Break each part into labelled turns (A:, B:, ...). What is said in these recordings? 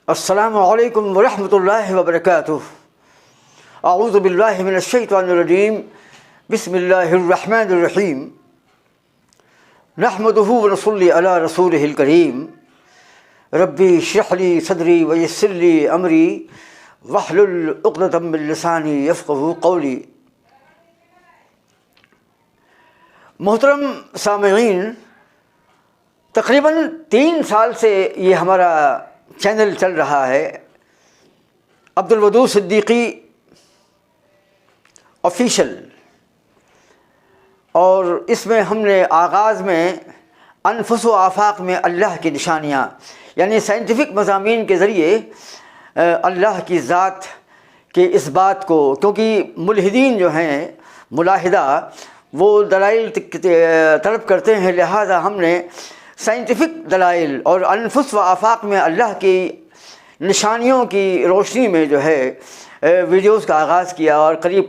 A: السلام علیکم ورحمۃ اللہ وبرکاتہ۔ اعوذ باللہ من الشیطان الرجیم، بسم اللہ الرحمن الرحیم، نحمدہ ونصلی علی رسولہ الکریم، ربی اشرح لی صدری ویسر لی امری واحلل عقدۃ من لسانی یفقہوا قولی۔ محترم سامعین، تقریباً 3 سال سے یہ ہمارا چینل چل رہا ہے، عبدالودود صدیقی آفیشل، اور اس میں ہم نے آغاز میں انفس و آفاق میں اللہ کی نشانیاں، یعنی سائنٹیفک مضامین کے ذریعے اللہ کی ذات کے اس بات کو، کیونکہ ملحدین جو ہیں ملاحدہ وہ دلائل طلب کرتے ہیں، لہذا ہم نے سائنٹیفک دلائل اور انفس و آفاق میں اللہ کی نشانیوں کی روشنی میں جو ہے ویڈیوز کا آغاز کیا، اور قریب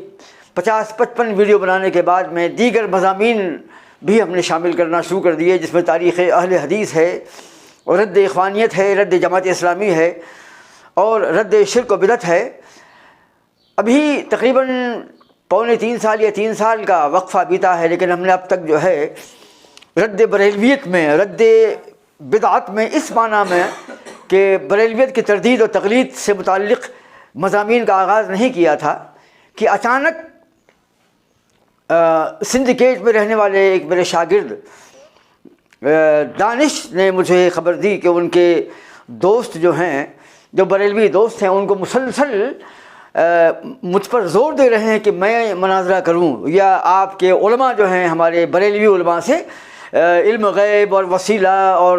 A: 50-55 ویڈیو بنانے کے بعد میں دیگر مضامین بھی ہم نے شامل کرنا شروع کر دیے، جس میں تاریخ اہل حدیث ہے، اور رد اخوانیت ہے، رد جماعت اسلامی ہے، اور رد شرک و بدعت ہے۔ ابھی تقریباً پونے 3 سال یا 3 سال کا وقفہ بیتا ہے، لیکن ہم نے اب تک جو ہے رد بریلویت میں، رد بدعت میں، اس معنی میں کہ بریلویت کی تردید و تقلید سے متعلق مضامین کا آغاز نہیں کیا تھا، کہ اچانک سندھکیٹ میں رہنے والے ایک میرے شاگرد دانش نے مجھے خبر دی کہ ان کے دوست جو ہیں، جو بریلوی دوست ہیں، ان کو مسلسل مجھ پر زور دے رہے ہیں کہ میں مناظرہ کروں، یا آپ کے علماء جو ہیں ہمارے بریلوی علماء سے علم غیب اور وسیلہ اور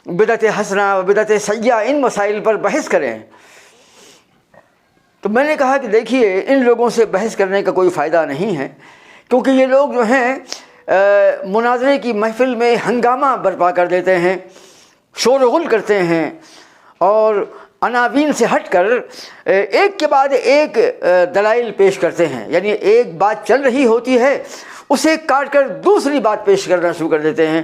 A: بدعت حسنہ و بدعت سیئہ ان مسائل پر بحث کریں۔ تو میں نے کہا کہ دیکھیے، ان لوگوں سے بحث کرنے کا کوئی فائدہ نہیں ہے، کیونکہ یہ لوگ جو ہیں مناظرے کی محفل میں ہنگامہ برپا کر دیتے ہیں، شور و غل کرتے ہیں، اور عناوین سے ہٹ کر ایک کے بعد ایک دلائل پیش کرتے ہیں، یعنی ایک بات چل رہی ہوتی ہے، اسے کاٹ کر دوسری بات پیش کرنا شروع کر دیتے ہیں،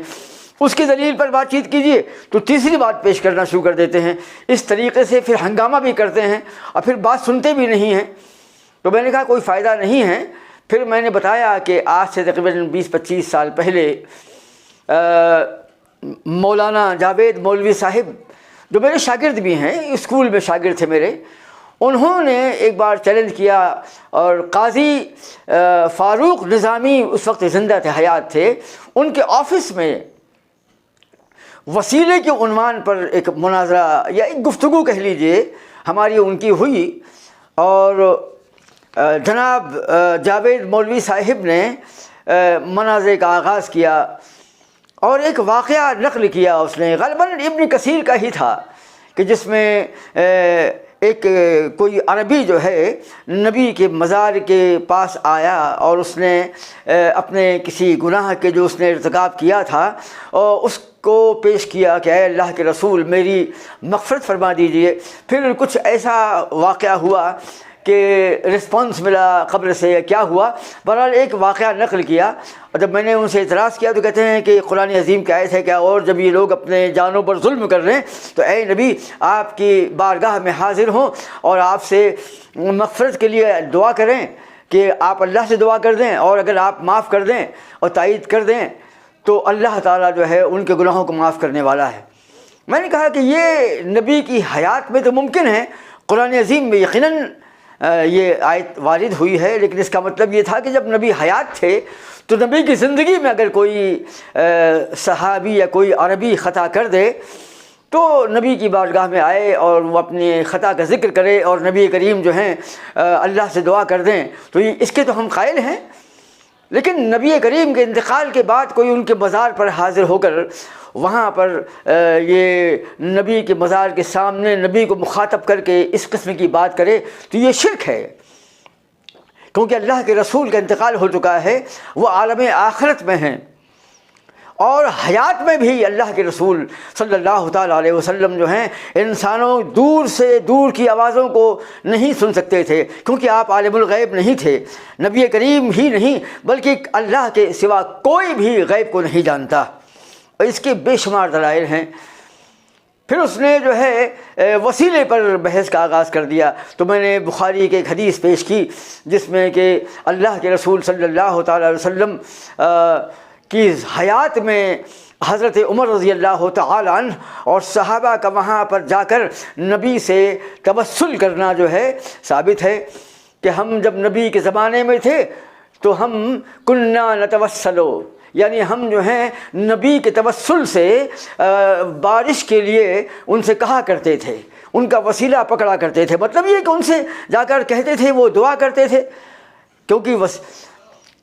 A: اس کی دلیل پر بات چیت کیجیے تو تیسری بات پیش کرنا شروع کر دیتے ہیں۔ اس طریقے سے پھر ہنگامہ بھی کرتے ہیں اور پھر بات سنتے بھی نہیں ہیں۔ تو میں نے کہا کوئی فائدہ نہیں ہے۔ پھر میں نے بتایا کہ آج سے تقریباً 20-25 سال پہلے مولانا جاوید مولوی صاحب، جو میرے شاگرد بھی ہیں، اسکول میں شاگرد تھے میرے، انہوں نے ایک بار چیلنج کیا، اور قاضی فاروق نظامی اس وقت زندہ تھے، حیات تھے، ان کے آفس میں وسیلے کے عنوان پر ایک مناظرہ یا ایک گفتگو کہہ لیجئے ہماری ان کی ہوئی، اور جناب جاوید مولوی صاحب نے مناظرے کا آغاز کیا، اور ایک واقعہ نقل کیا اس نے، غالباً ابن کثیر کا ہی تھا، کہ جس میں ایک کوئی عربی جو ہے نبی کے مزار کے پاس آیا، اور اس نے اپنے کسی گناہ کے جو اس نے ارتکاب کیا تھا اور اس کو پیش کیا کہ اے اللہ کے رسول میری مغفرت فرما دیجئے۔ پھر کچھ ایسا واقعہ ہوا کہ رسپانس ملا قبر سے، یا کیا ہوا، بہرحال ایک واقعہ نقل کیا، اور جب میں نے ان سے اعتراض کیا تو کہتے ہیں کہ قرآن عظیم کی آیت ہے کیا، اور جب یہ لوگ اپنے جانوں پر ظلم کر رہے ہیں تو اے نبی آپ کی بارگاہ میں حاضر ہوں اور آپ سے مغفرت کے لیے دعا کریں کہ آپ اللہ سے دعا کر دیں، اور اگر آپ معاف کر دیں اور تائید کر دیں تو اللہ تعالیٰ جو ہے ان کے گناہوں کو معاف کرنے والا ہے۔ میں نے کہا کہ یہ نبی کی حیات میں تو ممکن ہے، قرآن عظیم میں یقیناً یہ آیت وارد ہوئی ہے، لیکن اس کا مطلب یہ تھا کہ جب نبی حیات تھے تو نبی کی زندگی میں اگر کوئی صحابی یا کوئی عربی خطا کر دے تو نبی کی بارگاہ میں آئے اور وہ اپنی خطا کا ذکر کرے، اور نبی کریم جو ہیں اللہ سے دعا کر دیں، تو اس کے تو ہم قائل ہیں۔ لیکن نبی کریم کے انتقال کے بعد کوئی ان کے مزار پر حاضر ہو کر وہاں پر یہ نبی کے مزار کے سامنے نبی کو مخاطب کر کے اس قسم کی بات کرے تو یہ شرک ہے، کیونکہ اللہ کے رسول کا انتقال ہو چکا ہے، وہ عالم آخرت میں ہیں، اور حیات میں بھی اللہ کے رسول صلی اللہ تعالیٰ علیہ وسلم جو ہیں انسانوں دور سے دور کی آوازوں کو نہیں سن سکتے تھے، کیونکہ آپ عالم الغیب نہیں تھے، نبی کریم ہی نہیں بلکہ اللہ کے سوا کوئی بھی غیب کو نہیں جانتا، اور اس کے بے شمار دلائل ہیں۔ پھر اس نے جو ہے وسیلے پر بحث کا آغاز کر دیا. تو میں نے بخاری کی ایک حدیث پیش کی جس میں کہ اللہ کے رسول صلی اللہ تعالیٰ علیہ وسلم کی حیات میں حضرت عمر رضی اللہ تعالیٰ عنہ اور صحابہ کا وہاں پر جا کر نبی سے توسل کرنا جو ہے ثابت ہے کہ ہم جب نبی کے زمانے میں تھے تو ہم کننا نتوسلو، یعنی ہم جو ہیں نبی کے توسل سے بارش کے لیے ان سے کہا کرتے تھے، ان کا وسیلہ پکڑا کرتے تھے. مطلب یہ کہ ان سے جا کر کہتے تھے، وہ دعا کرتے تھے، کیونکہ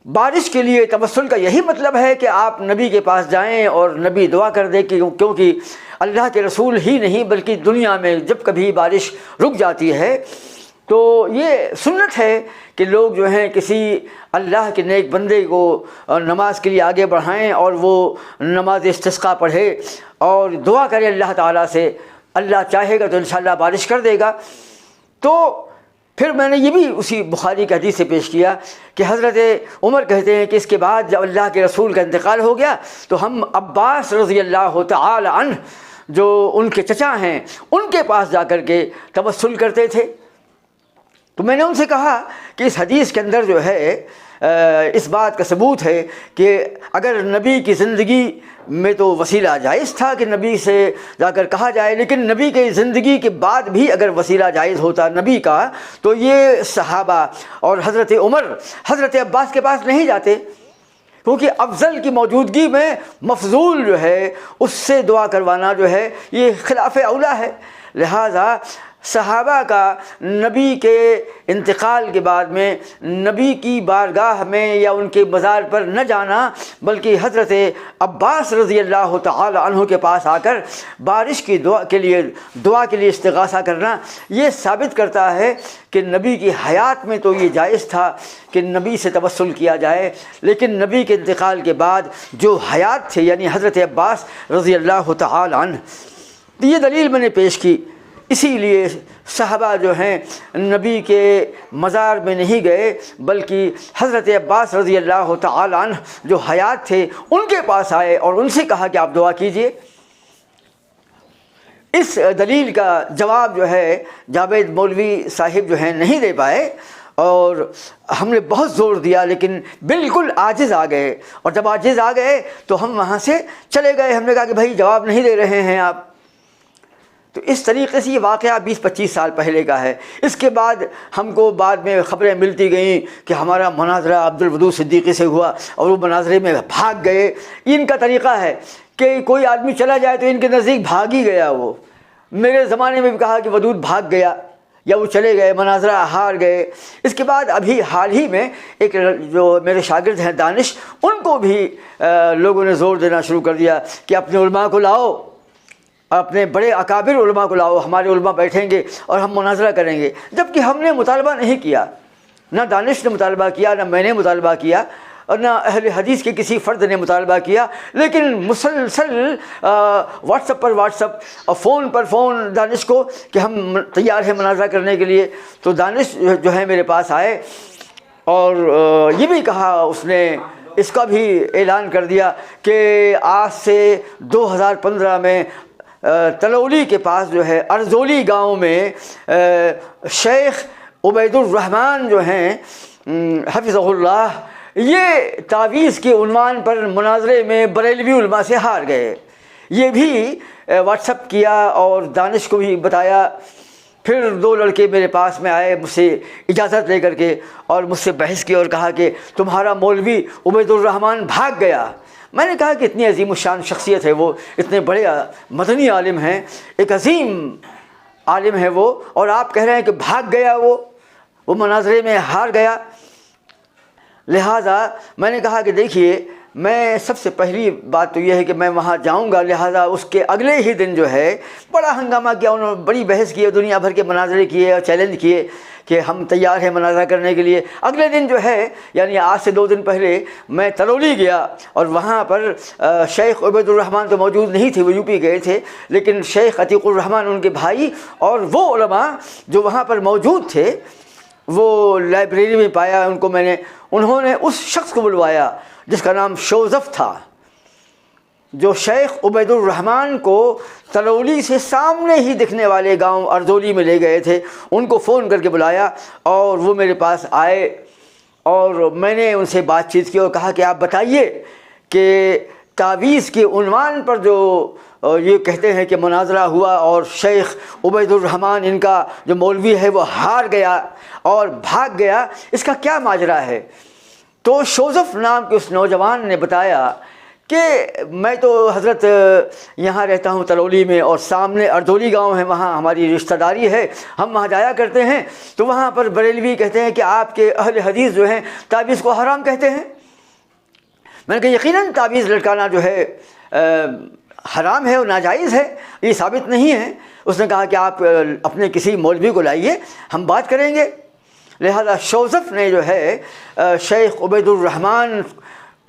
A: بارش کے لیے توسل کا یہی مطلب ہے کہ آپ نبی کے پاس جائیں اور نبی دعا کر دے، کیونکہ اللہ کے رسول ہی نہیں بلکہ دنیا میں جب کبھی بارش رک جاتی ہے تو یہ سنت ہے کہ لوگ جو ہیں کسی اللہ کے نیک بندے کو نماز کے لیے آگے بڑھائیں اور وہ نماز استسقاء پڑھے اور دعا کرے اللہ تعالیٰ سے. اللہ چاہے گا تو انشاءاللہ بارش کر دے گا. تو پھر میں نے یہ بھی اسی بخاری کی حدیث سے پیش کیا کہ حضرت عمر کہتے ہیں کہ اس کے بعد جب اللہ کے رسول کا انتقال ہو گیا تو ہم عباس رضی اللہ تعالی عنہ جو ان کے چچا ہیں ان کے پاس جا کر کے توسل کرتے تھے. تو میں نے ان سے کہا کہ اس حدیث کے اندر جو ہے اس بات کا ثبوت ہے کہ اگر نبی کی زندگی میں تو وسیلہ جائز تھا کہ نبی سے جا کر کہا جائے، لیکن نبی کی زندگی کے بعد بھی اگر وسیلہ جائز ہوتا نبی کا تو یہ صحابہ اور حضرت عمر حضرت عباس کے پاس نہیں جاتے، کیونکہ افضل کی موجودگی میں مفضول جو ہے اس سے دعا کروانا جو ہے یہ خلاف اولا ہے. لہذا صحابہ کا نبی کے انتقال کے بعد میں نبی کی بارگاہ میں یا ان کے مزار پر نہ جانا بلکہ حضرت عباس رضی اللہ تعالی عنہ کے پاس آ کر بارش کی دعا کے لیے استغاثہ کرنا یہ ثابت کرتا ہے کہ نبی کی حیات میں تو یہ جائز تھا کہ نبی سے توسل کیا جائے، لیکن نبی کے انتقال کے بعد جو حیات تھے یعنی حضرت عباس رضی اللہ تعالی عنہ، یہ دلیل میں نے پیش کی. اسی لیے صحابہ جو ہیں نبی کے مزار میں نہیں گئے بلکہ حضرت عباس رضی اللہ تعالی عنہ جو حیات تھے ان کے پاس آئے اور ان سے کہا کہ آپ دعا کیجئے. اس دلیل کا جواب جو ہے جاوید مولوی صاحب جو ہیں نہیں دے پائے اور ہم نے بہت زور دیا لیکن بالکل عاجز آ گئے، اور جب عاجز آ گئے تو ہم وہاں سے چلے گئے. ہم نے کہا کہ بھائی جواب نہیں دے رہے ہیں آپ. تو اس طریقے سے یہ واقعہ 20-25 سال پہلے کا ہے. اس کے بعد ہم کو بعد میں خبریں ملتی گئیں کہ ہمارا مناظرہ عبدالودود صدیقی سے ہوا اور وہ مناظرے میں بھاگ گئے. ان کا طریقہ ہے کہ کوئی آدمی چلا جائے تو ان کے نزدیک بھاگ ہی گیا. وہ میرے زمانے میں بھی کہا کہ ودود بھاگ گیا یا وہ چلے گئے، مناظرہ ہار گئے. اس کے بعد ابھی حال ہی میں ایک جو میرے شاگرد ہیں دانش، ان کو بھی لوگوں نے زور دینا شروع کر دیا کہ اپنے علماء کو لاؤ، اپنے بڑے اکابر علماء کو لاؤ، ہمارے علماء بیٹھیں گے اور ہم مناظرہ کریں گے. جبکہ ہم نے مطالبہ نہیں کیا، نہ دانش نے مطالبہ کیا، نہ میں نے مطالبہ کیا، اور نہ اہل حدیث کے کسی فرد نے مطالبہ کیا. لیکن مسلسل واٹس اپ اور فون پر فون دانش کو کہ ہم تیار ہیں مناظرہ کرنے کے لیے. تو دانش جو ہے میرے پاس آئے اور یہ بھی کہا، اس نے اس کا بھی اعلان کر دیا کہ آج سے 2015 میں تلولی کے پاس جو ہے ارزولی گاؤں میں شیخ عبید الرحمن جو ہیں حفظہ اللہ، یہ تعویذ کے عنوان پر مناظرے میں بریلوی علماء سے ہار گئے. یہ بھی واٹس اپ کیا اور دانش کو بھی بتایا. پھر 2 لڑکے میرے پاس میں آئے مجھ سے اجازت لے کر کے اور مجھ سے بحث کی اور کہا کہ تمہارا مولوی عبید الرحمن بھاگ گیا. میں نے کہا کہ اتنی عظیم الشان شخصیت ہے وہ، اتنے بڑے مدنی عالم ہیں، ایک عظیم عالم ہے وہ، اور آپ کہہ رہے ہیں کہ بھاگ گیا، وہ مناظرے میں ہار گیا. لہٰذا میں نے کہا کہ دیکھیے، میں سب سے پہلی بات تو یہ ہے کہ میں وہاں جاؤں گا. لہٰذا اس کے اگلے ہی دن جو ہے بڑا ہنگامہ کیا، انہوں نے بڑی بحث کی، دنیا بھر کے مناظرے کیے اور چیلنج کیے کہ ہم تیار ہیں مناظرہ کرنے کے لیے. اگلے دن جو ہے یعنی آج سے 2 دن پہلے میں تلولی گیا اور وہاں پر شیخ عبید الرحمن تو موجود نہیں تھے، وہ یوپی گئے تھے، لیکن شیخ عتیق الرحمن ان کے بھائی اور وہ علماء جو وہاں پر موجود تھے، وہ لائبریری میں پایا ان کو میں نے. انہوں نے اس شخص کو بلوایا جس کا نام شوزف تھا. جو شیخ عبید الرحمن کو تلولی سے سامنے ہی دکھنے والے گاؤں ارزولی میں لے گئے تھے، ان کو فون کر کے بلایا اور وہ میرے پاس آئے اور میں نے ان سے بات چیت کی اور کہا کہ آپ بتائیے کہ تعویذ کے عنوان پر جو یہ کہتے ہیں کہ مناظرہ ہوا اور شیخ عبید الرحمن ان کا جو مولوی ہے وہ ہار گیا اور بھاگ گیا، اس کا کیا ماجرا ہے؟ تو شوزف نام کے اس نوجوان نے بتایا کہ میں تو حضرت یہاں رہتا ہوں تلولی میں، اور سامنے اردولی گاؤں ہے، وہاں ہماری رشتہ داری ہے، ہم وہاں جایا کرتے ہیں، تو وہاں پر بریلوی کہتے ہیں کہ آپ کے اہل حدیث جو ہیں تعویذ کو حرام کہتے ہیں۔ میں نے کہا یقیناً تعویذ لٹکانا جو ہے حرام ہے اور ناجائز ہے، یہ ثابت نہیں ہے۔ اس نے کہا کہ آپ اپنے کسی مولوی کو لائیے، ہم بات کریں گے۔ لہذا شوزف نے جو ہے شیخ عبید الرحمن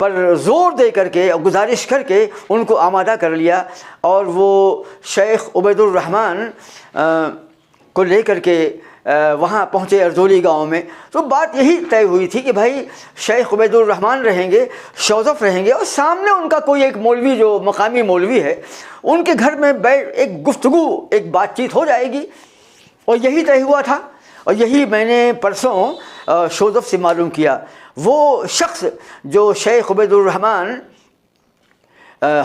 A: پر زور دے کر کے اور گزارش کر کے ان کو آمادہ کر لیا، اور وہ شیخ عبید الرحمن کو لے کر کے وہاں پہنچے ارزولی گاؤں میں۔ تو بات یہی طے ہوئی تھی کہ بھائی شیخ عبید الرحمن رہیں گے، شوزف رہیں گے، اور سامنے ان کا کوئی ایک مولوی جو مقامی مولوی ہے ان کے گھر میں بیٹھ ایک گفتگو، ایک بات چیت ہو جائے گی، اور یہی طے ہوا تھا۔ اور یہی میں نے پرسوں شوزف سے معلوم کیا۔ وہ شخص جو شیخ عبید الرحمن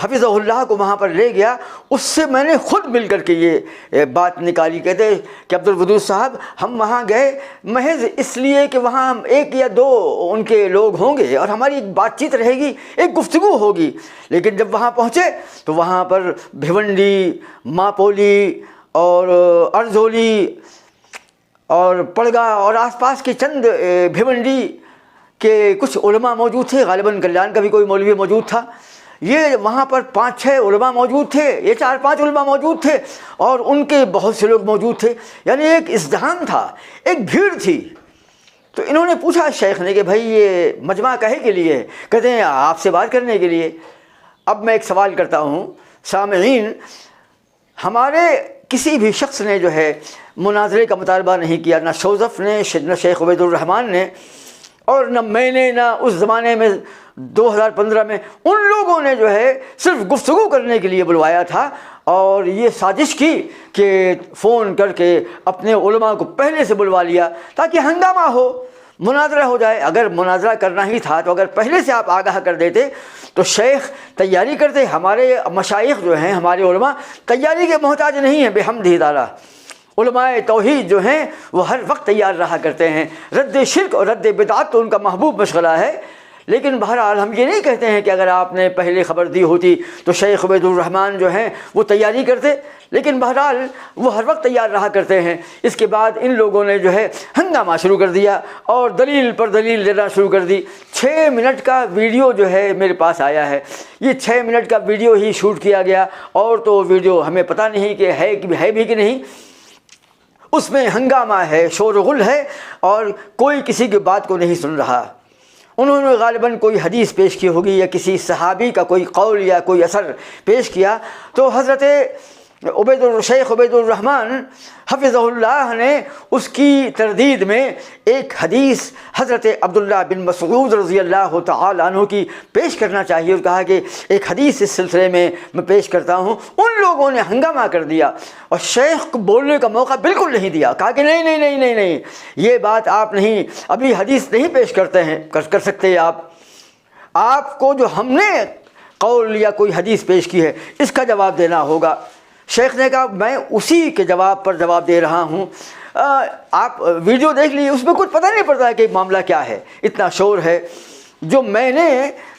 A: حفظہ اللہ کو وہاں پر لے گیا، اس سے میں نے خود مل کر کے یہ بات نکالی۔ کہتے کہ عبدالودود صاحب ہم وہاں گئے محض اس لیے کہ وہاں ایک یا دو ان کے لوگ ہوں گے اور ہماری ایک بات چیت رہے گی، ایک گفتگو ہوگی، لیکن جب وہاں پہنچے تو وہاں پر بھیونڈی، ماپولی اور ارزولی اور پڑگا اور آس پاس کے چند بھیونڈی کے کچھ علماء موجود تھے، غالباً کلیان کا بھی کوئی مولوی موجود تھا۔ یہ وہاں پر 5-6 علماء موجود تھے، یہ 4-5 علماء موجود تھے، اور ان کے بہت سے لوگ موجود تھے، یعنی ایک ازدحام تھا، ایک بھیڑ تھی۔ تو انہوں نے پوچھا شیخ نے کہ بھائی یہ مجمع کہے کے لیے؟ کہتے ہیں آپ سے بات کرنے کے لیے۔ اب میں ایک سوال کرتا ہوں سامعین، ہمارے کسی بھی شخص نے جو ہے مناظرے کا مطالبہ نہیں کیا، نہ شوزف نے، نہ شیخ عبید الرحمن نے، اور نہ میں نے، نہ اس زمانے میں 2015 میں ان لوگوں نے جو ہے صرف گفتگو کرنے کے لیے بلوایا تھا، اور یہ سازش کی کہ فون کر کے اپنے علماء کو پہلے سے بلوا لیا تاکہ ہنگامہ ہو، مناظرہ ہو جائے۔ اگر مناظرہ کرنا ہی تھا تو اگر پہلے سے آپ آگاہ کر دیتے تو شیخ تیاری کرتے۔ ہمارے مشائخ جو ہیں، ہمارے علماء تیاری کے محتاج نہیں ہیں، بحمدہ تعالیٰ۔ علماء توحید جو ہیں وہ ہر وقت تیار رہا کرتے ہیں، رد شرک اور رد بدعت تو ان کا محبوب مشغلہ ہے۔ لیکن بہرحال ہم یہ نہیں کہتے ہیں کہ اگر آپ نے پہلے خبر دی ہوتی تو شیخ عبید الرحمن جو ہیں وہ تیاری کرتے، لیکن بہرحال وہ ہر وقت تیار رہا کرتے ہیں۔ اس کے بعد ان لوگوں نے جو ہے ہنگامہ شروع کر دیا اور دلیل پر دلیل دینا شروع کر دی۔ 6 منٹ کا ویڈیو جو ہے میرے پاس آیا ہے، یہ 6 منٹ کا ویڈیو ہی شوٹ کیا گیا، اور تو ویڈیو ہمیں پتہ نہیں کہ ہے بھی کہ نہیں۔ اس میں ہنگامہ ہے، شور و غل ہے، اور کوئی کسی کی بات کو نہیں سن رہا۔ انہوں نے غالباً کوئی حدیث پیش کی ہوگی یا کسی صحابی کا کوئی قول یا کوئی اثر پیش کیا، تو حضرت شیخ عبید الرحمن حفظہ اللہ نے اس کی تردید میں ایک حدیث حضرت عبداللہ بن مسعود رضی اللہ تعالی عنہ کی پیش کرنا چاہیے، اور کہا کہ ایک حدیث اس سلسلے میں پیش کرتا ہوں۔ ان لوگوں نے ہنگامہ کر دیا اور شیخ کو بولنے کا موقع بالکل نہیں دیا، کہا کہ نہیں، یہ بات آپ نہیں، ابھی حدیث نہیں پیش کر سکتے آپ کو جو ہم نے قول یا کوئی حدیث پیش کی ہے اس کا جواب دینا ہوگا۔ شیخ نے کہا میں اسی کے جواب پر جواب دے رہا ہوں، آپ ویڈیو دیکھ لیجیے، اس میں کچھ پتہ نہیں پڑتا ہے کہ معاملہ کیا ہے، اتنا شور ہے۔ جو میں نے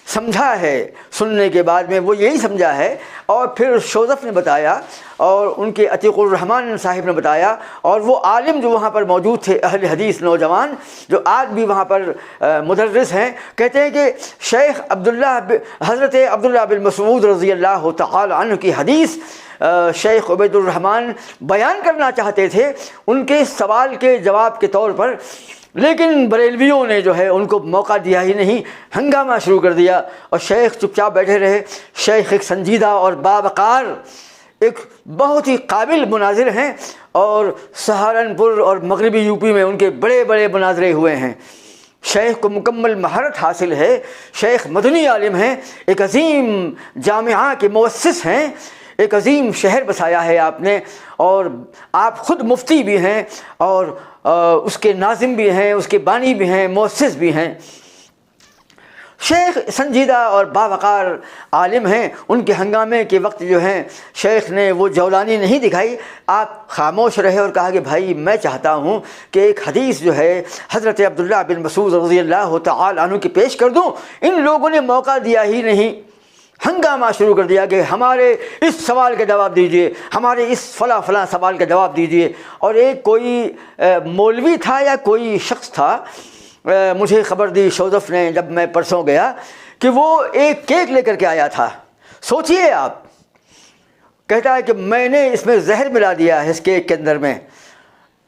A: سمجھا ہے سننے کے بعد میں وہ یہی سمجھا ہے، اور پھر شوزف نے بتایا اور ان کے عتیق الرحمن صاحب نے بتایا، اور وہ عالم جو وہاں پر موجود تھے اہل حدیث نوجوان جو آج بھی وہاں پر مدرس ہیں، کہتے ہیں کہ شیخ حضرت عبداللہ بن مسعود رضی اللہ تعالی عنہ کی حدیث شیخ عبید الرحمن بیان کرنا چاہتے تھے ان کے سوال کے جواب کے طور پر، لیکن بریلویوں نے جو ہے ان کو موقع دیا ہی نہیں، ہنگامہ شروع کر دیا، اور شیخ چپ چاپ بیٹھے رہے۔ شیخ ایک سنجیدہ اور باوقار، ایک بہت ہی قابل مناظر ہیں، اور سہارنپور اور مغربی یو پی میں ان کے بڑے بڑے مناظرے ہوئے ہیں۔ شیخ کو مکمل مہارت حاصل ہے، شیخ مدنی عالم ہیں، ایک عظیم جامعہ کے مؤسس ہیں، ایک عظیم شہر بسایا ہے آپ نے، اور آپ خود مفتی بھی ہیں اور اس کے ناظم بھی ہیں، اس کے بانی بھی ہیں، مؤسس بھی ہیں۔ شیخ سنجیدہ اور باوقار عالم ہیں، ان کے ہنگامے کے وقت جو ہیں شیخ نے وہ جولانی نہیں دکھائی، آپ خاموش رہے اور کہا کہ بھائی میں چاہتا ہوں کہ ایک حدیث جو ہے حضرت عبداللہ بن مسعود رضی اللہ تعالی عنہ کی پیش کر دوں۔ ان لوگوں نے موقع دیا ہی نہیں، ہنگامہ شروع کر دیا کہ ہمارے اس سوال کا جواب دیجئے، ہمارے اس فلاں فلاں سوال کا جواب دیجئے۔ اور ایک کوئی مولوی تھا یا کوئی شخص تھا، مجھے خبر دی شوزف نے جب میں پرسوں گیا، کہ وہ ایک کیک لے کر کے آیا تھا۔ سوچئے آپ، کہتا ہے کہ میں نے اس میں زہر ملا دیا ہے اس کیک کے اندر میں،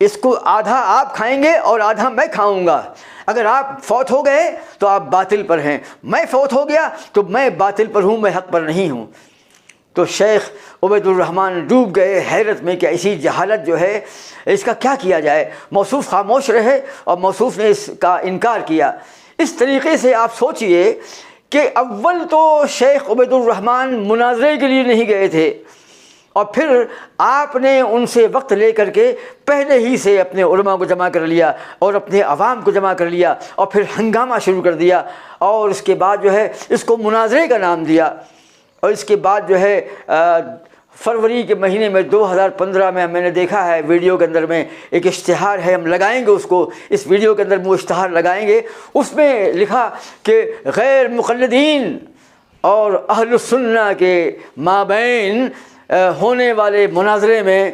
A: اس کو آدھا آپ کھائیں گے اور آدھا میں کھاؤں گا، اگر آپ فوت ہو گئے تو آپ باطل پر ہیں، میں فوت ہو گیا تو میں باطل پر ہوں، میں حق پر نہیں ہوں۔ تو شیخ عبید الرحمن ڈوب گئے حیرت میں کہ ایسی جہالت جو ہے اس کا کیا کیا جائے۔ موصوف خاموش رہے اور موصوف نے اس کا انکار کیا۔ اس طریقے سے آپ سوچئے کہ اول تو شیخ عبید الرحمن مناظرے کے لیے نہیں گئے تھے، اور پھر آپ نے ان سے وقت لے کر کے پہلے ہی سے اپنے علماء کو جمع کر لیا اور اپنے عوام کو جمع کر لیا، اور پھر ہنگامہ شروع کر دیا، اور اس کے بعد جو ہے اس کو مناظرے کا نام دیا۔ اور اس کے بعد جو ہے فروری کے مہینے میں 2015 میں نے دیکھا ہے ویڈیو کے اندر میں ایک اشتہار ہے، ہم لگائیں گے اس کو، اس ویڈیو کے اندر وہ اشتہار لگائیں گے، اس میں لکھا کہ غیر مقلدین اور اہل السنہ کے مابین ہونے والے مناظرے میں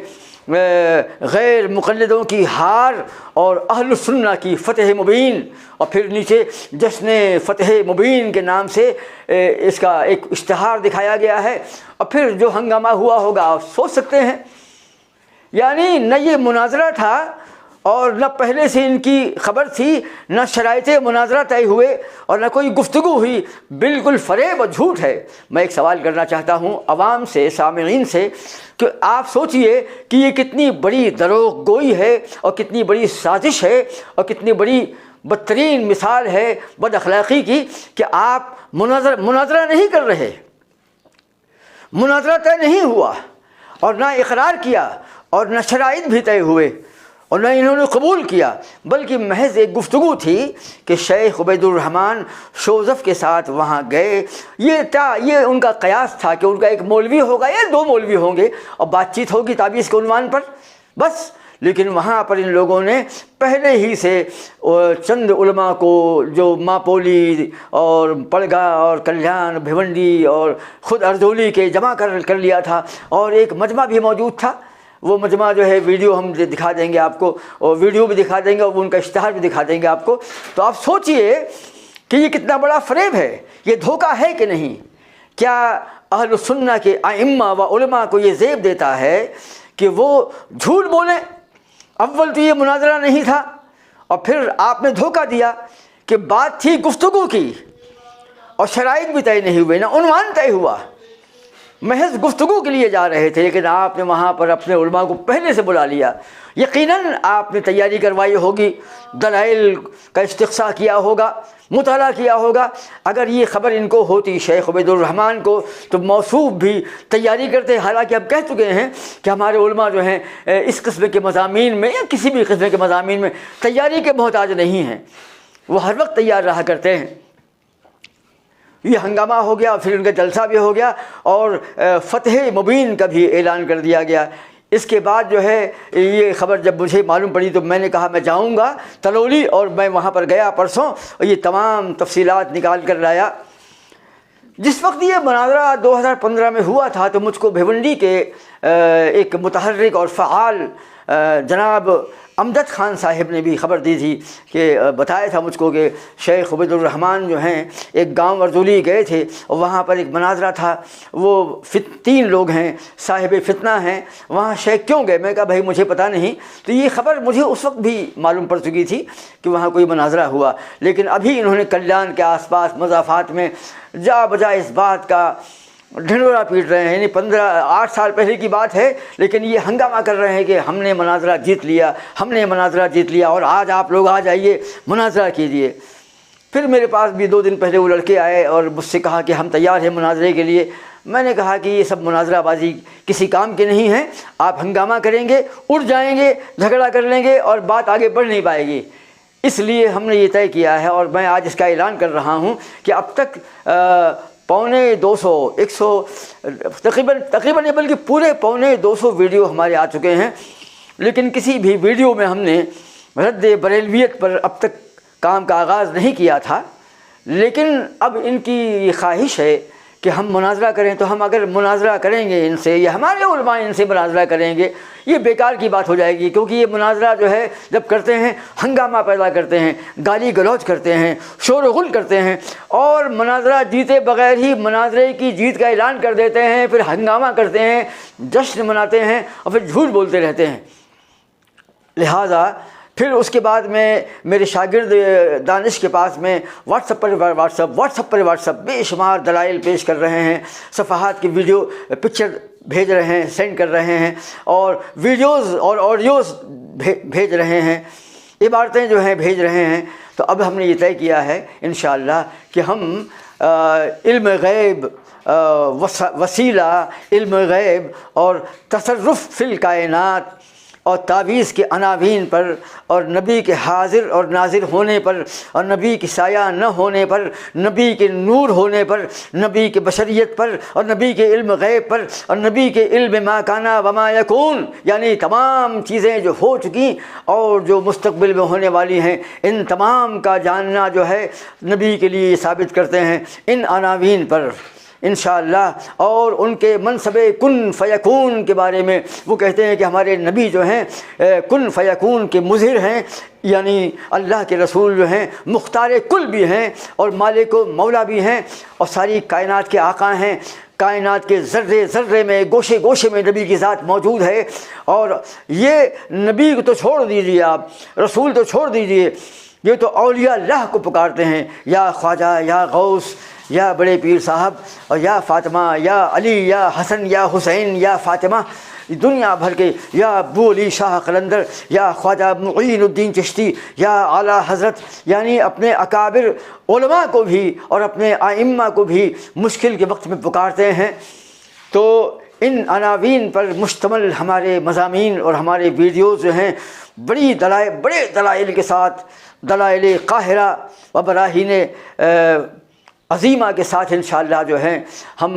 A: غیر مقلدوں کی ہار اور اہل السنہ کی فتح مبین، اور پھر نیچے جشن فتح مبین کے نام سے اس کا ایک اشتہار دکھایا گیا ہے۔ اور پھر جو ہنگامہ ہوا ہوگا آپ سوچ سکتے ہیں، یعنی نہ یہ مناظرہ تھا اور نہ پہلے سے ان کی خبر تھی، نہ شرائط مناظرہ طے ہوئے اور نہ کوئی گفتگو ہوئی، بالکل فریب اور جھوٹ ہے۔ میں ایک سوال کرنا چاہتا ہوں عوام سے، سامعین سے، کہ آپ سوچئے کہ یہ کتنی بڑی دروغ گوئی ہے اور کتنی بڑی سازش ہے اور کتنی بڑی بدترین مثال ہے بد اخلاقی کی، کہ آپ مناظرہ نہیں کر رہے، مناظرہ طے نہیں ہوا اور نہ اقرار کیا اور نہ شرائط بھی طے ہوئے اور نہ انہوں نے قبول کیا، بلکہ محض ایک گفتگو تھی کہ شیخ عبید الرحمن شوزف کے ساتھ وہاں گئے۔ یہ ان کا قیاس تھا کہ ان کا ایک مولوی ہوگا یا 2 مولوی ہوں گے اور بات چیت ہوگی تعویذ کے عنوان پر بس، لیکن وہاں پر ان لوگوں نے پہلے ہی سے چند علماء کو، جو ماپولی اور پڑگا اور کلیان بھیونڈی اور خود اردولی کے جمع کر لیا تھا، اور ایک مجمع بھی موجود تھا۔ وہ مجمع جو ہے ویڈیو ہم دکھا دیں گے آپ کو، اور ویڈیو بھی دکھا دیں گے اور ان کا اشتہار بھی دکھا دیں گے آپ کو۔ تو آپ سوچئے کہ یہ کتنا بڑا فریب ہے، یہ دھوکہ ہے کہ نہیں؟ کیا اہل السنہ کے ائمہ و علماء کو یہ زیب دیتا ہے کہ وہ جھوٹ بولیں؟ اول تو یہ مناظرہ نہیں تھا، اور پھر آپ نے دھوکہ دیا کہ بات تھی گفتگو کی اور شرائط بھی طے نہیں ہوئے، نہ عنوان طے ہوا، محض گفتگو کے لیے جا رہے تھے، لیکن آپ نے وہاں پر اپنے علماء کو پہلے سے بلا لیا۔ یقیناً آپ نے تیاری کروائی ہوگی، دلائل کا استقصاء کیا ہوگا، مطالعہ کیا ہوگا۔ اگر یہ خبر ان کو ہوتی شیخ عبید الرحمن کو تو موصوف بھی تیاری کرتے، حالانکہ اب کہہ چکے ہیں کہ ہمارے علماء جو ہیں اس قسم کے مضامین میں یا کسی بھی قسم کے مضامین میں تیاری کے محتاج نہیں ہیں، وہ ہر وقت تیار رہا کرتے ہیں۔ یہ ہنگامہ ہو گیا، پھر ان کا جلسہ بھی ہو گیا اور فتح مبین کا بھی اعلان کر دیا گیا۔ اس کے بعد جو ہے یہ خبر جب مجھے معلوم پڑی تو میں نے کہا میں جاؤں گا تلولی، اور میں وہاں پر گیا پرسوں اور یہ تمام تفصیلات نکال کر لایا۔ جس وقت یہ مناظرہ 2015 میں ہوا تھا تو مجھ کو بھیونڈی کے ایک متحرک اور فعال جناب امجد خان صاحب نے بھی خبر دی تھی، کہ بتایا تھا مجھ کو کہ شیخ عبید الرحمن جو ہیں ایک گاؤں اردولی گئے تھے اور وہاں پر ایک مناظرہ تھا، وہ 3 لوگ ہیں صاحب فتنہ ہیں، وہاں شیخ کیوں گئے؟ میں کہا بھائی مجھے پتہ نہیں۔ تو یہ خبر مجھے اس وقت بھی معلوم پڑ چکی تھی کہ وہاں کوئی مناظرہ ہوا، لیکن ابھی انہوں نے کلیان کے آس پاس مضافات میں جا بجا اس بات کا ڈھنڈورا پیٹ رہے ہیں، یعنی 8 سال پہلے کی بات ہے، لیکن یہ ہنگامہ کر رہے ہیں کہ ہم نے مناظرہ جیت لیا، ہم نے مناظرہ جیت لیا، اور آج آپ لوگ آ جائیے مناظرہ کیجیے۔ پھر میرے پاس بھی 2 دن پہلے وہ لڑکے آئے اور مجھ سے کہا کہ ہم تیار ہیں مناظرے کے لیے۔ میں نے کہا کہ یہ سب مناظرہ بازی کسی کام کے نہیں ہیں، آپ ہنگامہ کریں گے، اٹھ جائیں گے، جھگڑا کر لیں گے اور بات آگے بڑھ نہیں پائے گی۔ اس لیے ہم نے یہ طے کیا ہے اور میں آج اس کا اعلان کر رہا ہوں کہ اب تک 250 100 تقریباً بلکہ پورے 250 ویڈیو ہمارے آ چکے ہیں، لیکن کسی بھی ویڈیو میں ہم نے رد بریلویت پر اب تک کام کا آغاز نہیں کیا تھا۔ لیکن اب ان کی یہ خواہش ہے کہ ہم مناظرہ کریں، تو ہم اگر مناظرہ کریں گے ان سے یا ہمارے علماء ان سے مناظرہ کریں گے، یہ بیکار کی بات ہو جائے گی، کیونکہ یہ مناظرہ جو ہے جب کرتے ہیں ہنگامہ پیدا کرتے ہیں، گالی گلوچ کرتے ہیں، شور و غل کرتے ہیں، اور مناظرہ جیتے بغیر ہی مناظرے کی جیت کا اعلان کر دیتے ہیں، پھر ہنگامہ کرتے ہیں، جشن مناتے ہیں اور پھر جھوٹ بولتے رہتے ہیں۔ لہٰذا پھر اس کے بعد میں میرے شاگرد دانش کے پاس میں واٹس ایپ پر واٹس ایپ بے شمار دلائل پیش کر رہے ہیں، صفحات کی ویڈیو پکچر بھیج رہے ہیں، سینڈ کر رہے ہیں، اور ویڈیوز اور آڈیوز بھیج رہے ہیں، عبارتیں جو ہیں بھیج رہے ہیں۔ تو اب ہم نے یہ طے کیا ہے انشاءاللہ کہ ہم علم غیب، وسیلہ علم غیب اور تصرف فی الکائنات اور تعویذ کے عناوین پر اور نبی کے حاضر اور ناظر ہونے پر اور نبی کی سایہ نہ ہونے پر، نبی کے نور ہونے پر، نبی کے بشریت پر اور نبی کے علم غیب پر اور نبی کے علم ما کانا وما یکون، یعنی تمام چیزیں جو ہو چکی اور جو مستقبل میں ہونے والی ہیں، ان تمام کا جاننا جو ہے نبی کے لیے ثابت کرتے ہیں ان عناوین پر انشاءاللہ۔ اور ان کے منصب کن فیکون کے بارے میں وہ کہتے ہیں کہ ہمارے نبی جو ہیں کن فیکون کے مظہر ہیں، یعنی اللہ کے رسول جو ہیں مختار کل بھی ہیں اور مالک و مولا بھی ہیں اور ساری کائنات کے آقا ہیں۔ کائنات کے ذرے ذرے میں، گوشے گوشے میں نبی کی ذات موجود ہے۔ اور یہ نبی کو تو چھوڑ دیجیے، آپ رسول تو چھوڑ دیجیے، یہ تو اولیاء اللہ کو پکارتے ہیں، یا خواجہ، یا غوث، یا بڑے پیر صاحب، اور یا فاطمہ، یا علی، یا حسن، یا حسین، یا فاطمہ، دنیا بھر کے، یا ابو علی شاہ قلندر، یا خواجہ معین الدین چشتی، یا اعلیٰ حضرت، یعنی اپنے اکابر علماء کو بھی اور اپنے ائمہ کو بھی مشکل کے وقت میں پکارتے ہیں۔ تو ان عناوین پر مشتمل ہمارے مضامین اور ہمارے ویڈیوز جو ہیں بڑے دلائل کے ساتھ، دلائل قاہرہ و براہین عظیمہ کے ساتھ انشاءاللہ جو ہیں ہم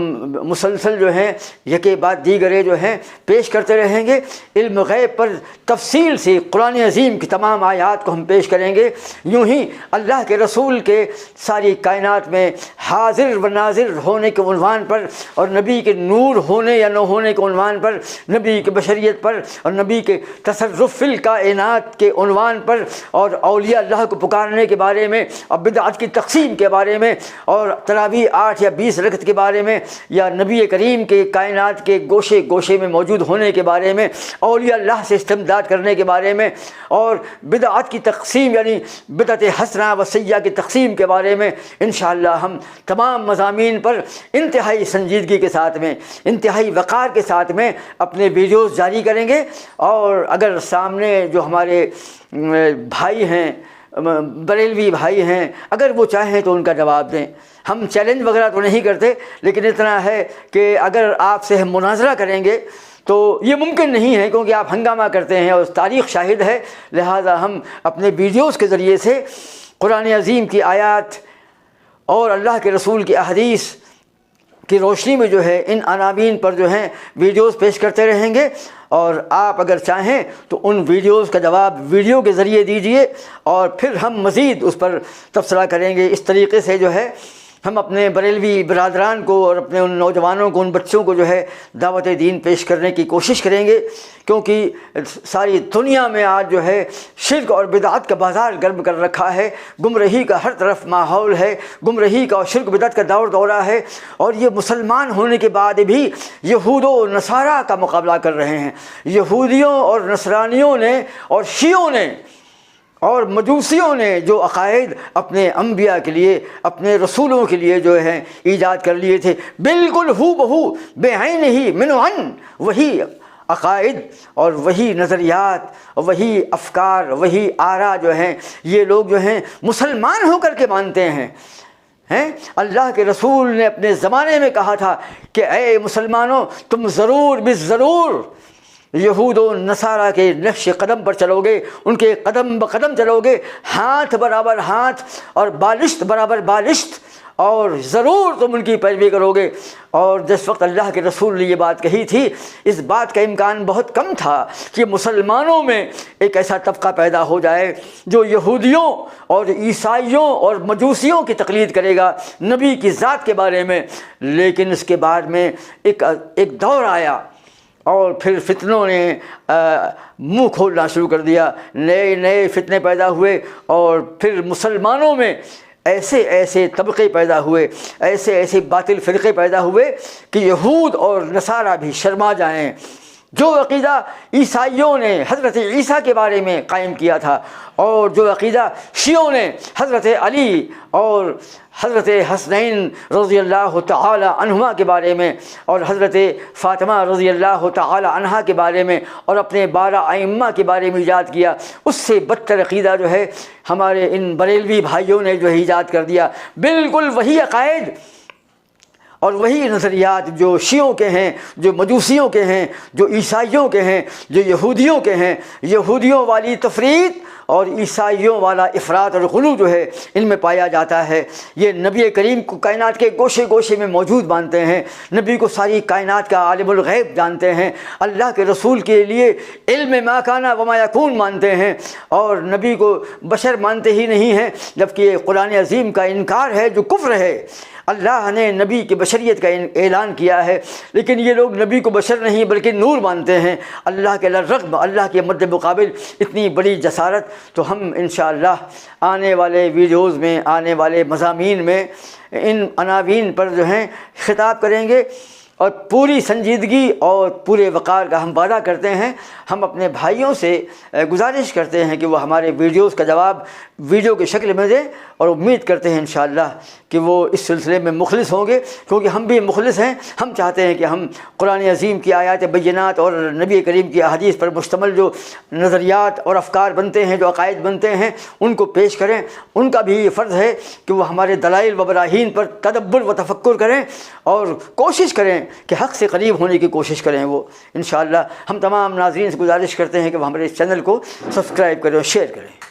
A: مسلسل جو ہیں یکے بعد دیگرے جو ہیں پیش کرتے رہیں گے۔ علم غیب پر تفصیل سے قرآن عظیم کی تمام آیات کو ہم پیش کریں گے۔ یوں ہی اللہ کے رسول کے ساری کائنات میں حاضر و ناظر ہونے کے عنوان پر اور نبی کے نور ہونے یا نہ ہونے کے عنوان پر، نبی کے بشریت پر اور نبی کے تصرف فی الکائنات کے عنوان پر اور اولیاء اللہ کو پکارنے کے بارے میں اور بدعت کی تقسیم کے بارے میں اور تراویح 8 یا 20 رکعت کے بارے میں یا نبی کریم کے کائنات کے گوشے گوشے میں موجود ہونے کے بارے میں، اولیاء اللہ سے استمداد کرنے کے بارے میں اور بدعت کی تقسیم یعنی بدعت حسنہ و سیئہ کی تقسیم کے بارے میں انشاءاللہ ہم تمام مضامین پر انتہائی سنجیدگی کے ساتھ میں، انتہائی وقار کے ساتھ میں اپنے ویڈیوز جاری کریں گے۔ اور اگر سامنے جو ہمارے بھائی ہیں، بریلوی بھائی ہیں، اگر وہ چاہیں تو ان کا جواب دیں۔ ہم چیلنج وغیرہ تو نہیں کرتے، لیکن اتنا ہے کہ اگر آپ سے ہم مناظرہ کریں گے تو یہ ممکن نہیں ہے، کیونکہ آپ ہنگامہ کرتے ہیں اور تاریخ شاہد ہے۔ لہٰذا ہم اپنے ویڈیوز کے ذریعے سے قرآن عظیم کی آیات اور اللہ کے رسول کی احادیث کی روشنی میں جو ہے ان عناوین پر جو ہیں ویڈیوز پیش کرتے رہیں گے۔ اور آپ اگر چاہیں تو ان ویڈیوز کا جواب ویڈیو کے ذریعے دیجئے اور پھر ہم مزید اس پر تبصرہ کریں گے۔ اس طریقے سے جو ہے ہم اپنے بریلوی برادران کو اور اپنے ان نوجوانوں کو، ان بچوں کو جو ہے دعوت دین پیش کرنے کی کوشش کریں گے، کیونکہ ساری دنیا میں آج جو ہے شرک اور بدعت کا بازار گرم کر رکھا ہے، گمراہی کا ہر طرف ماحول ہے، گمراہی کا اور شرک بدعت کا دورہ ہے، اور یہ مسلمان ہونے کے بعد بھی یہود و نصارہ کا مقابلہ کر رہے ہیں۔ یہودیوں اور نصرانیوں نے اور شیعوں نے اور مجوسیوں نے جو عقائد اپنے انبیاء کے لیے، اپنے رسولوں کے لیے جو ہیں ایجاد کر لیے تھے، بالکل ہو بہو بے عین ہی من عن وہی عقائد اور وہی نظریات اور وہی افکار وہی آرا جو ہیں یہ لوگ جو ہیں مسلمان ہو کر کے مانتے ہیں۔ اللہ کے رسول نے اپنے زمانے میں کہا تھا کہ اے مسلمانوں تم ضرور بالضرور یہود و نصارہ کے نقش قدم پر چلو گے، ان کے قدم بقدم چلو گے، ہاتھ برابر ہاتھ اور بالشت برابر بالشت، اور ضرور تم ان کی پیروی کرو گے۔ اور جس وقت اللہ کے رسول نے یہ بات کہی تھی اس بات کا امکان بہت کم تھا کہ مسلمانوں میں ایک ایسا طبقہ پیدا ہو جائے جو یہودیوں اور عیسائیوں اور مجوسیوں کی تقلید کرے گا نبی کی ذات کے بارے میں۔ لیکن اس کے بعد میں ایک دور آیا اور پھر فتنوں نے منہ کھولنا شروع کر دیا، نئے نئے فتنے پیدا ہوئے، اور پھر مسلمانوں میں ایسے ایسے طبقے پیدا ہوئے، ایسے ایسے باطل فرقے پیدا ہوئے کہ یہود اور نصارہ بھی شرما جائیں۔ جو عقیدہ عیسائیوں نے حضرت عیسیٰ کے بارے میں قائم کیا تھا، اور جو عقیدہ شیعوں نے حضرت علی اور حضرت حسنین رضی اللہ تعالی عنہما کے بارے میں، اور حضرت فاطمہ رضی اللہ تعالی عنہا کے بارے میں، اور اپنے 12 ائمہ کے بارے میں ایجاد کیا، اس سے بدتر عقیدہ جو ہے ہمارے ان بریلوی بھائیوں نے جو ہے ایجاد کر دیا۔ بالکل وہی عقائد اور وہی نظریات جو شیعوں کے ہیں، جو مجوسیوں کے ہیں، جو عیسائیوں کے ہیں، جو یہودیوں کے ہیں۔ یہودیوں والی تفریط اور عیسائیوں والا افراط اور غلو جو ہے ان میں پایا جاتا ہے۔ یہ نبی کریم کو کائنات کے گوشے گوشے میں موجود مانتے ہیں، نبی کو ساری کائنات کا عالم الغیب جانتے ہیں، اللہ کے رسول کے لیے علم ما کان و ما یکون مانتے ہیں، اور نبی کو بشر مانتے ہی نہیں ہیں، جبکہ قرآن عظیم کا انکار ہے جو کفر ہے۔ اللہ نے نبی کی بشریت کا اعلان کیا ہے، لیکن یہ لوگ نبی کو بشر نہیں بلکہ نور مانتے ہیں۔ اللہ کے رغم اللہ کے مد مقابل اتنی بڑی جسارت، تو ہم انشاءاللہ آنے والے ویڈیوز میں، آنے والے مضامین میں ان عناوین پر جو ہیں خطاب کریں گے، اور پوری سنجیدگی اور پورے وقار کا ہم وعدہ کرتے ہیں۔ ہم اپنے بھائیوں سے گزارش کرتے ہیں کہ وہ ہمارے ویڈیوز کا جواب ویڈیو کی شکل میں دیں، اور امید کرتے ہیں انشاءاللہ کہ وہ اس سلسلے میں مخلص ہوں گے، کیونکہ ہم بھی مخلص ہیں۔ ہم چاہتے ہیں کہ ہم قرآن عظیم کی آیات بینات اور نبی کریم کی احادیث پر مشتمل جو نظریات اور افکار بنتے ہیں، جو عقائد بنتے ہیں، ان کو پیش کریں۔ ان کا بھی یہ فرض ہے کہ وہ ہمارے دلائل و براہین پر تدبر و تفکر کریں، اور کوشش کریں کہ حق سے قریب ہونے کی کوشش کریں۔ وہ انشاءاللہ ہم تمام ناظرین سے گزارش کرتے ہیں کہ وہ ہمارے اس چینل کو سبسکرائب کریں اور شیئر کریں۔